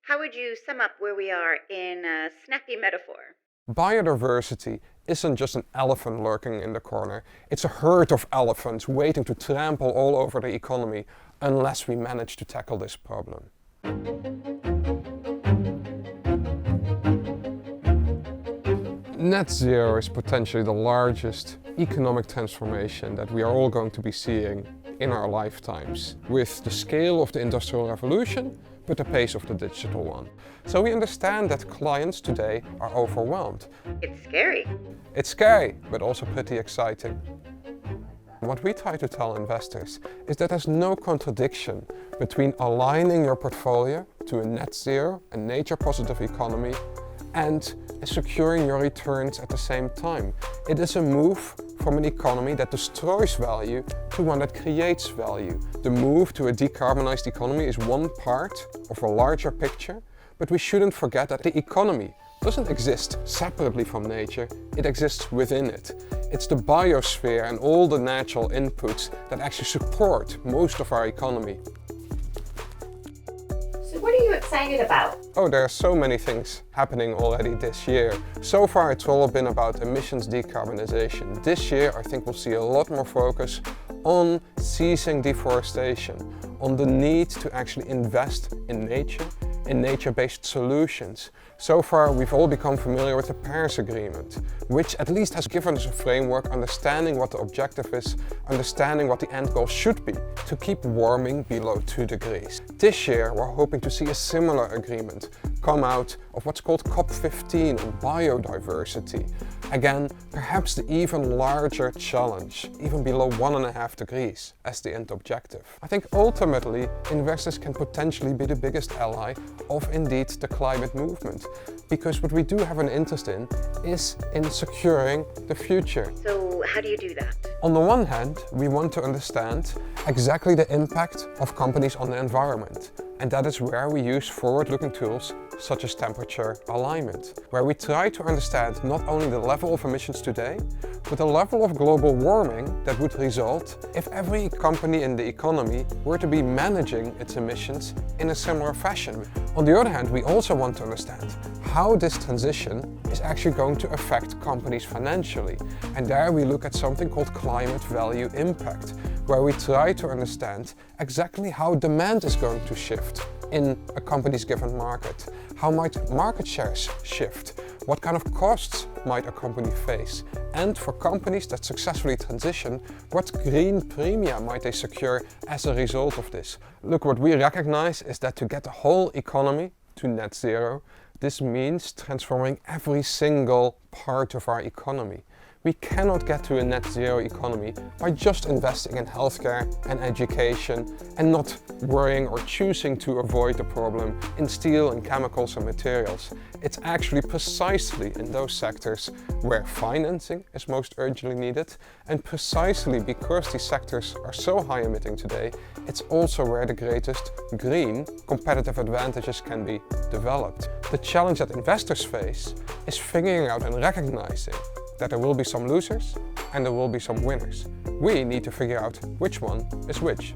How would you sum up where we are in a snappy metaphor? Biodiversity isn't just an elephant lurking in the corner, it's a herd of elephants waiting to trample all over the economy unless we manage to tackle this problem. Net zero is potentially the largest economic transformation that we are all going to be seeing in our lifetimes, with the scale of the Industrial Revolution, but the pace of the digital one. So we understand that clients today are overwhelmed. It's scary. It's scary, but also pretty exciting. What we try to tell investors is that there's no contradiction between aligning your portfolio to a net zero and nature positive economy and securing your returns at the same time. It is a move from an economy that destroys value to one that creates value. The move to a decarbonized economy is one part of a larger picture, but we shouldn't forget that the economy doesn't exist separately from nature, it exists within it. It's the biosphere and all the natural inputs that actually support most of our economy. So what are you excited about? Oh, there are so many things happening already this year. So far it's all been about emissions decarbonization. This year I think we'll see a lot more focus on ceasing deforestation, on the need to actually invest in nature-based solutions. So far we've all become familiar with the Paris Agreement, which at least has given us a framework, understanding what the objective is, understanding what the end goal should be, to keep warming below 2 degrees. This year we're hoping to see a similar agreement come out of what's called COP15 on biodiversity. Again, perhaps the even larger challenge, even below 1.5 degrees as the end objective. I think ultimately investors can potentially be the biggest ally of indeed the climate movement, because what we do have an interest in is in securing the future. So how do you do that? On the one hand, we want to understand exactly the impact of companies on the environment. And that is where we use forward-looking tools such as temperature alignment, where we try to understand not only the level of emissions today, but the level of global warming that would result if every company in the economy were to be managing its emissions in a similar fashion. On the other hand, we also want to understand how this transition is actually going to affect companies financially. And there we look at something called climate value impact, where we try to understand exactly how demand is going to shift in a company's given market. How might market shares shift? What kind of costs might a company face? And for companies that successfully transition, what green premia might they secure as a result of this? Look, what we recognize is that to get the whole economy to net zero, this means transforming every single part of our economy. We cannot get to a net zero economy by just investing in healthcare and education and not worrying or choosing to avoid the problem in steel and chemicals and materials. It's actually precisely in those sectors where financing is most urgently needed, and precisely because these sectors are so high emitting today, it's also where the greatest green competitive advantages can be developed. The challenge that investors face is figuring out and recognizing that there will be some losers and there will be some winners. We need to figure out which one is which.